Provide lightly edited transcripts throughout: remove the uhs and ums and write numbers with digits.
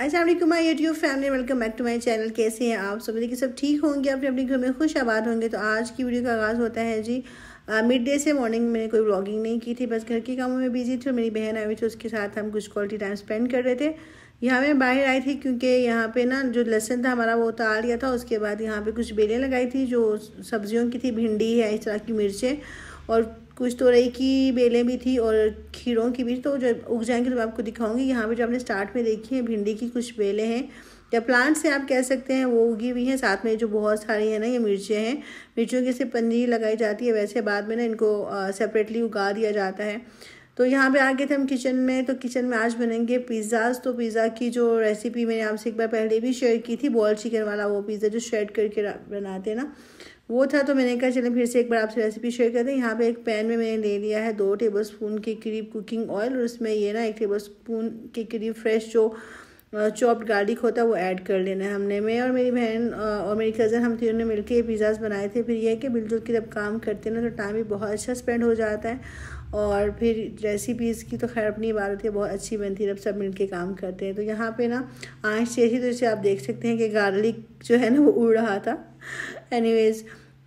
अस्सलाम वालेकुम my YouTube family, welcome back to my channel. कैसे हैं आप सब? देखिए सब ठीक होंगे, अपने अपने घर में खुश आबाद होंगे। तो आज की वीडियो का आगाज़ होता है जी मिड डे से। मॉर्निंग में कोई व्लॉगिंग नहीं की थी, बस घर के कामों में बिजी थी और मेरी बहन आई हुई थी, उसके साथ हम कुछ क्वालिटी टाइम स्पेंड कर रहे थे। यहाँ मैं बाहर आई थी क्योंकि यहाँ पे ना जो लहसुन था हमारा वो उतार लिया था। उसके बाद यहाँ पे कुछ बेलें लगाई थी जो सब्जियों की थी, भिंडी है, इस तरह की मिर्चें और कुछ तोरई की बेलें भी थी और खीरों की भी। तो जब उग जाएंगे तो मैं आपको दिखाऊंगी। यहाँ पे जो आपने स्टार्ट में देखी है भिंडी की कुछ बेलें हैं या प्लांट से आप कह सकते हैं, वो उगी हुई हैं। साथ में जो बहुत सारी है ना ये मिर्चें हैं, मिर्चियों की सिर्फ पंजीरी लगाई जाती है, वैसे बाद में ना इनको सेपरेटली उगा दिया जाता है। तो यहाँ पे आ गए थे हम किचन में। तो किचन में आज बनेंगे पिज़्ज़ाज। तो पिज़्ज़ा की जो रेसिपी मैंने आपसे एक बार पहले भी शेयर की थी, बॉयल चिकन वाला वो पिज़्ज़ा जो श्रेड करके बनाते हैं ना, वो था। तो मैंने कहा चलें फिर से एक बार आपसे रेसिपी शेयर करते हैं। यहाँ पे एक पैन में मैंने ले लिया है 2 टेबलस्पून के करीब कुकिंग ऑयल और उसमें ये ना 1 टेबलस्पून के करीब फ्रेश जो चॉप्ड गार्लिक होता है वो ऐड कर लेना है हमने। मैं और मेरी बहन और मेरी कज़न हम तीनों ने मिलकर ये पिज़्ज़ाज बनाए थे। फिर यह है कि मिलजुल के जब काम करते हैं ना तो टाइम भी बहुत अच्छा स्पेंड हो जाता है और फिर रेसिपीज़ की तो खैर अपनी बात होती है, बहुत अच्छी बनती है जब सब मिलके काम करते हैं। तो यहाँ पे ना आँच तेज़ थी, तो इसे आप देख सकते हैं कि गार्लिक जो है ना वो उड़ रहा था। एनीवेज़,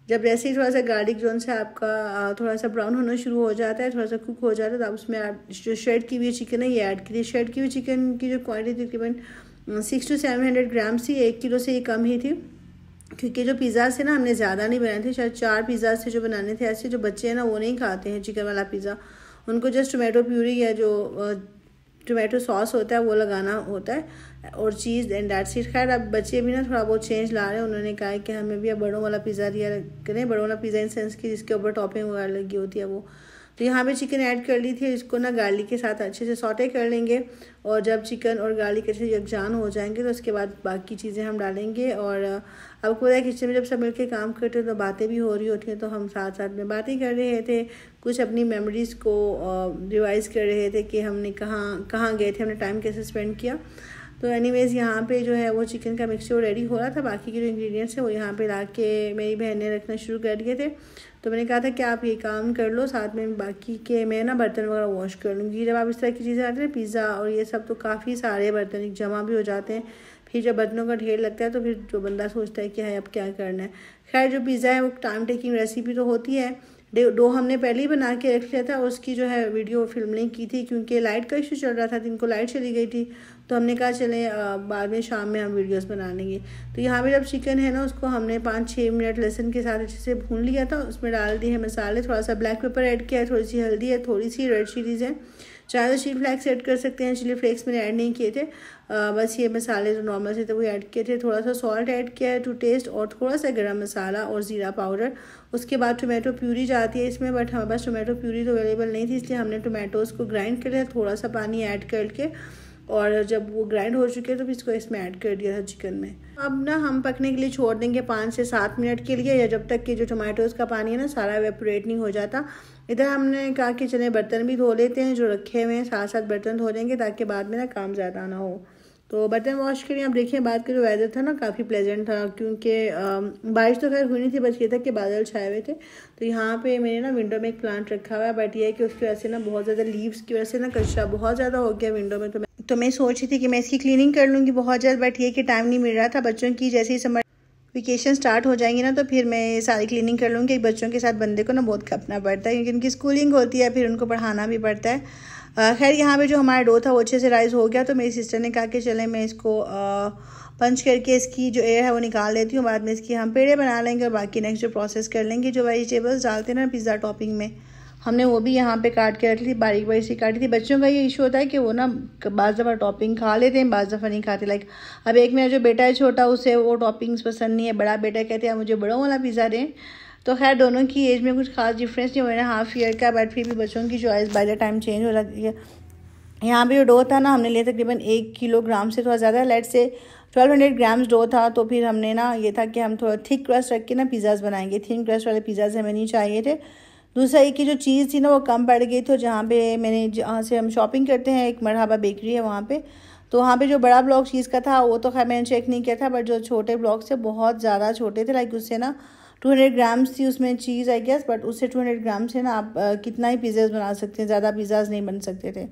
जब जैसे ही थोड़ा सा गार्लिक जोन से आपका थोड़ा सा ब्राउन होना शुरू हो जाता है, थोड़ा सा कुक हो जाता है, तो आप उसमें आप जो श्रेड की हुई चिकन है ये ऐड कीजिए। श्रेड की हुई चिकन की जो क्वांटिटी तकरीबन 600 to 700 ग्राम्स थी, 1 किलो से ये कम ही थी। क्योंकि जो पिज़्ज़ा से ना हमने ज़्यादा नहीं बनाए थे, शायद 4 पिज़्ज़ा से जो बनाने थे। ऐसे जो बच्चे हैं ना वो नहीं खाते हैं चिकन वाला पिज़्ज़ा, उनको जस्ट टोमेटो प्यूरी या जो टोमेटो सॉस होता है वो लगाना होता है और चीज़ एंड दैट्स इट। खैर अब बच्चे भी ना थोड़ा बहुत चेंज ला रहे हैं। उन्होंने कहा कि हमें भी अब बड़ों वाला पिज़्ज़ा दिया करें, बड़ों वाला पिज़्ज़ा इन सेंस की जिसके ऊपर टॉपिंग वगैरह लगी होती है वो। तो यहाँ पे चिकन ऐड कर ली थी, इसको ना गार्लिक के साथ अच्छे से सौटे कर लेंगे और जब चिकन और गार्लिक अच्छे से यकजान हो जाएंगे तो उसके बाद बाकी चीज़ें हम डालेंगे। और आपको पता है किचन में जब सब मिलके काम करते हैं तो बातें भी हो रही होती हैं, तो हम साथ साथ में बातें कर रहे थे, कुछ अपनी मेमोरीज़ को रिवाइज़ कर रहे थे कि हमने कहाँ कहाँ गए थे, हमने टाइम कैसे स्पेंड किया। तो एनीवेज़ यहाँ पे जो है वो चिकन का मिक्सचर रेडी हो रहा था। बाकी के जो इंग्रेडिएंट्स हैं वो यहाँ पे ला के मेरी बहन ने रखना शुरू कर दिए थे। तो मैंने कहा था कि आप ये काम कर लो, साथ में बाकी के मैं ना बर्तन वगैरह वॉश कर लूँगी। जब आप इस तरह की चीज़ें आती हैं पिज़्ज़ा और ये सब, तो काफ़ी सारे बर्तन जमा भी हो जाते हैं। फिर जब बर्तनों का ढेर लगता है तो फिर जो बंदा सोचता है कि है अब क्या करना है। खैर जो पिज़्ज़ा है वो टाइम टेकिंग रेसिपी तो होती है। डो हमने पहले ही बना के रख लिया था, उसकी जो है वीडियो फिल्म नहीं की थी क्योंकि लाइट का इशू चल रहा था, दिन को लाइट चली गई थी। तो हमने कहा चले बाद में शाम में हम वीडियोस बना लेंगे। तो यहाँ पे जब चिकन है ना उसको हमने 5-6 मिनट लहसुन के साथ अच्छे से भून लिया था। उसमें डाल दिए हैं मसाले, थोड़ा सा ब्लैक पेपर ऐड किया है, थोड़ी सी हल्दी है, थोड़ी सी रेड चिलीज़ है, चाहे तो चिली फ्लेक्स ऐड कर सकते हैं। चिली फ्लेक्स मैंने ऐड नहीं किए थे, बस ये मसाले जो नॉर्मल से थे वो ऐड किए थे। थोड़ा सा सॉल्ट ऐड किया है टू टेस्ट और थोड़ा सा गरम मसाला और ज़ीरा पाउडर। उसके बाद टोमेटो प्यूरी जाती है इसमें, बट हमारे पास टोमेटो प्यूरी तो अवेलेबल नहीं थी, इसलिए हमने टोमेटोज़ को ग्राइंड कर लिया, थोड़ा सा पानी ऐड करके, और जब वो ग्राइंड हो चुके तो फिर इसको इसमें ऐड कर दिया था चिकन में। अब ना हम पकने के लिए छोड़ देंगे 5 से 7 मिनट के लिए, या जब तक कि जो टमाटोज़ का पानी है ना सारा एवेपोरेट नहीं हो जाता। इधर हमने कहा कि चले बर्तन भी धो लेते हैं जो रखे हुए हैं, साथ साथ बर्तन धो लेंगे ताकि बाद में ना काम ज़्यादा ना हो। तो बर्तन वॉश के लिए आप देखिए, बाद का जो वेदर था ना काफ़ी प्लेजेंट था क्योंकि बारिश तो खैर हुई नहीं थी, बस ये था कि बादल छाए हुए थे। तो यहाँ पे मैंने ना विंडो में एक प्लांट रखा हुआ है, बट ये है कि उसकी वजह से ना बहुत ज़्यादा लीव्स की वजह से ना कचरा बहुत ज़्यादा हो गया विंडो में। तो मैं सोच रही थी कि मैं इसकी क्लीनिंग कर लूँगी बहुत जल्द, बट ये कि टाइम नहीं मिल रहा था। बच्चों की जैसे ही समर वेकेशन स्टार्ट हो जाएंगी ना तो फिर मैं सारी क्लीनिंग कर लूँगी। बच्चों के साथ बंदे को ना बहुत खपना पड़ता है क्योंकि उनकी स्कूलिंग होती है, फिर उनको पढ़ाना भी पड़ता है। खैर यहाँ पे जो हमारा डो था वो अच्छे से राइज़ हो गया, तो मेरी सिस्टर ने कहा कि चले मैं इसको पंच करके इसकी जो एयर है वो निकाल लेती हूँ, बाद में इसकी हम पेड़े बना लेंगे और बाकी नेक्स्ट जो प्रोसेस कर लेंगे। जो वेजिटेबल्स डालते हैं ना पिज़्ज़ा टॉपिंग में, हमने वो भी यहाँ पे काट के रख ली, बारीक बारीक सी काटी थी। बच्चों का ये इशू होता है कि वो ना बाज़ दफ़ा टॉपिंग खा लेते हैं, बाज़ दफ़ा नहीं खाते। लाइक अब एक मेरा जो बेटा है छोटा, उसे वो टॉपिंग्स पसंद नहीं है, बड़ा बेटा कहते हैं मुझे बड़ों वाला पिज़्ज़ा दें। तो खैर दोनों की एज में कुछ खास डिफरेंस नहीं हुआ है, हाफ ईयर का, बट फिर भी बच्चों की choice by the time change हो जाती है। यहाँ पे जो डो था ना हमने लिया तकरीबन 1 किलोग्राम से थोड़ा ज़्यादा, लेट से 1200 ग्राम्स डो था। तो फिर हमने ना ये था कि हम थोड़ा थिक क्रस्ट रख के ना पिज़्ज़ाज़ बनाएंगे। थिन क्रस्ट वाले पिज़्ज़ाज़ हमें नहीं चाहिए थे। दूसरा एक की जो चीज़ थी ना वो कम पड़ गई थी, जहाँ पे जहाँ से हम शॉपिंग करते हैं एक मरहबा बेकरी है वहाँ पे, तो वहाँ पे जो बड़ा ब्लॉक चीज़ का था वो तो खैर मैंने चेक नहीं किया था, बट जो छोटे ब्लॉक से बहुत ज़्यादा छोटे थे, लाइक उससे ना 200 ग्राम्स थी उसमें चीज़ आई गेस, बट उससे 200 ग्राम से ना आप कितना ही पिज़्ज़ाज़ बना सकते हैं, ज़्यादा पिज़्ज़ाज़ नहीं बन सकते थे।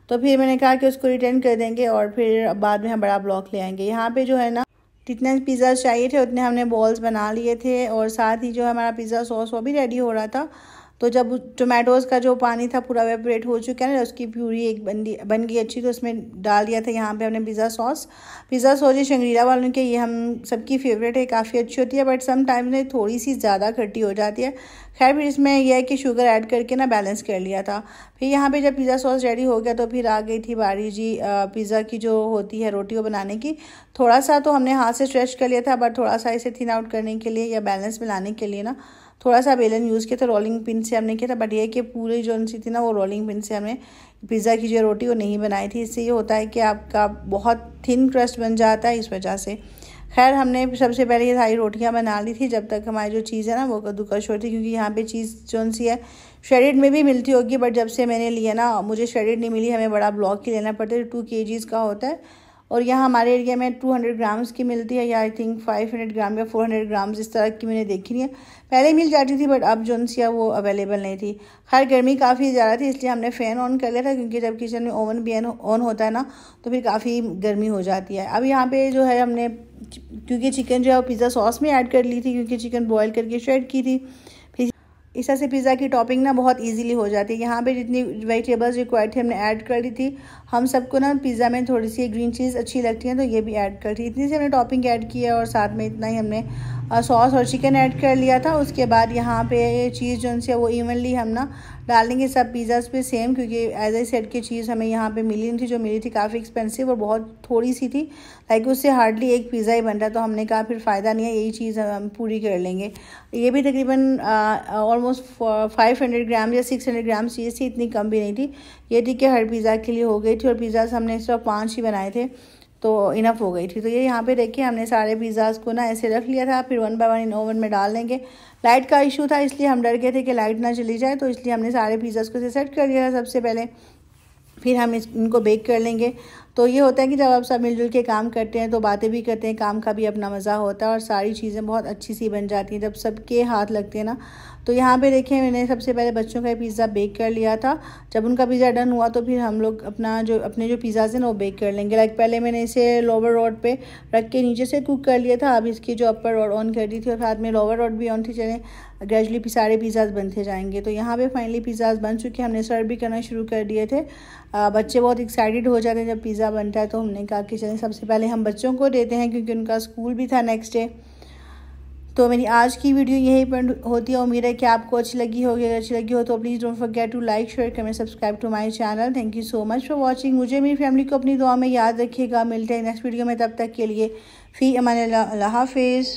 तो फिर मैंने कहा कि उसको रिटर्न कर देंगे और फिर बाद में हम बड़ा ब्लॉक ले आएंगे। यहाँ पे जो है ना जितने पिज़्ज़ा चाहिए थे उतने हमने बॉल्स बना लिए थे और साथ ही जो हमारा पिज़्ज़ा सॉस वो भी रेडी हो रहा था। तो जब टोमेटोज़ का जो पानी था पूरा वेपरेट हो चुका है ना, उसकी प्यूरी एक बन गई अच्छी, तो उसमें डाल दिया था यहाँ पे हमने पिज़्ज़ा सॉस ये शंग्रीला वालों के ये हम सबकी फेवरेट है, काफ़ी अच्छी होती है, बट सम टाइम्स में थोड़ी सी ज़्यादा खट्टी हो जाती है। खैर फिर इसमें यह है कि शुगर ऐड करके ना बैलेंस कर लिया था। फिर यहाँ पे जब पिज़्ज़ा सॉस रेडी हो गया तो फिर आ गई थी बारी जी पिज़्ज़ा की जो होती है रोटी को बनाने की। थोड़ा सा तो हमने हाथ से स्ट्रेच कर लिया था, बट थोड़ा सा इसे थिन आउट करने के लिए या बैलेंस में लाने के लिए ना थोड़ा सा बेलन यूज़ किया था, रोलिंग पिन से हमने किया था। बट ये कि पूरी जो सी थी ना वो रोलिंग पिन से हमने पिज़्ज़ा की जो रोटी वो नहीं बनाई थी। इससे ये होता है कि आपका बहुत थिन क्रस्ट बन जाता है, इस वजह से। खैर हमने सबसे पहले ये सारी रोटियां बना ली थी जब तक हमारी जो चीज़ है ना वो कद्दूकश होती, क्योंकि यहाँ पे चीज़ जो सी है श्रेडेड में भी मिलती होगी, बट जब से मैंने लिया ना मुझे श्रेडेड नहीं मिली, हमें बड़ा ब्लॉक की लेना पड़ता है, 2 kg का होता है। और यहाँ हमारे एरिया में 200 ग्राम्स की मिलती है, या आई थिंक 500 ग्राम या 400 ग्राम्स इस तरह की मैंने देखी नहीं है। पहले मिल जाती थी बट अब जो सी है वो अवेलेबल नहीं थी। खैर गर्मी काफ़ी ज़्यादा थी इसलिए हमने फ़ैन ऑन कर लिया था, क्योंकि जब किचन में ओवन भी ऑन होता है ना तो फिर काफ़ी गर्मी हो जाती है। अब यहाँ पे जो है हमने क्योंकि चिकन जो है वो पिज़्ज़ा सॉस में ऐड कर ली थी, क्योंकि चिकन बॉयल करके श्रेड की थी। फिर इस तरह से पिज़्ज़ा की टॉपिंग ना बहुत इजीली हो जाती है। यहाँ पे जितनी वेजिटेबल्स रिक्वायर्ड थी हमने ऐड कर दी थी। हम सबको ना पिज़्ज़ा में थोड़ी सी ग्रीन चीज़ अच्छी लगती है तो ये भी ऐड कर दी, इतनी सी हमने टॉपिंग ऐड की है और साथ में इतना ही हमने सॉस और चिकन ऐड कर लिया था। उसके बाद यहाँ पे चीज़ जो है वो इवनली हम ना डालेंगे सब पिज़्ज़ाज़ पे सेम, क्योंकि एज ए सेट की चीज़ हमें यहाँ पे मिली नहीं थी, जो मिली थी काफ़ी एक्सपेंसिव और बहुत थोड़ी सी थी, लाइक उससे हार्डली एक पिज़्ज़ा ही बन रहा, तो हमने कहा फिर फ़ायदा नहीं है, यही चीज़ हम पूरी कर लेंगे। ये भी तकरीबन ऑलमोस्ट 500 ग्राम या 600 ग्राम चीज़ थी, इतनी कम भी नहीं थी। ये थी कि हर पिज़्ज़ा के लिए हो गई थी, और पिज़्ज़ाज़ हमने सिर्फ 5 ही बनाए थे तो इनफ हो गई थी। तो ये यहाँ पे देखिए हमने सारे पिज़्ज़ाज़ को ना ऐसे रख लिया था, फिर 1 बाय 1 इन ओवन में डाल देंगे। लाइट का इशू था इसलिए हम डर गए थे कि लाइट ना चली जाए, तो इसलिए हमने सारे पिज़्ज़ाज़ को सेट कर दिया था सबसे पहले, फिर हम इनको बेक कर लेंगे। तो ये होता है कि जब आप सब मिलजुल के काम करते हैं तो बातें भी करते हैं, काम का भी अपना मज़ा होता है और सारी चीज़ें बहुत अच्छी सी बन जाती हैं जब सबके हाथ लगते हैं ना। तो यहाँ पे देखिए मैंने सबसे पहले बच्चों का पिज़्ज़ा बेक कर लिया था। जब उनका पिज़्ज़ा डन हुआ तो फिर हम लोग अपने जो पिज़्ज़ाज़ हैं ना वो बेक कर लेंगे। लाइक पहले मैंने इसे लोअर रॉड पे रख के नीचे से कुक कर लिया था, अब इसकी जो अपर रॉड ऑन कर दी थी और साथ में लोअर रॉड भी ऑन थी। चलें ग्रेजुअली सारे पिज़्ज़ाज़ बनते जाएंगे। तो यहाँ पे फाइनली पिज़्ज़ाज़ बन चुके हैं, हमने सर्व भी करना शुरू कर दिए थे। बच्चे बहुत एक्साइटेड हो जाते हैं जब पिज़्ज़ा बनता है, तो हमने कहा कि चलें सबसे पहले हम बच्चों को देते हैं, क्योंकि उनका स्कूल भी था नेक्स्ट डे। तो मेरी आज की वीडियो यही पर होती है। उम्मीद है कि आपको अच्छी लगी होगी। अगर अच्छी लगी हो तो please don't forget to like share comment subscribe to my channel. Thank you so much for watching. मुझे मेरी फैमिली को अपनी दुआ में याद रखिएगा। मिलते हैं नेक्स्ट वीडियो में, तब तक के लिए फ़ी अमान अल्लाह, अल्लाह हाफिज़।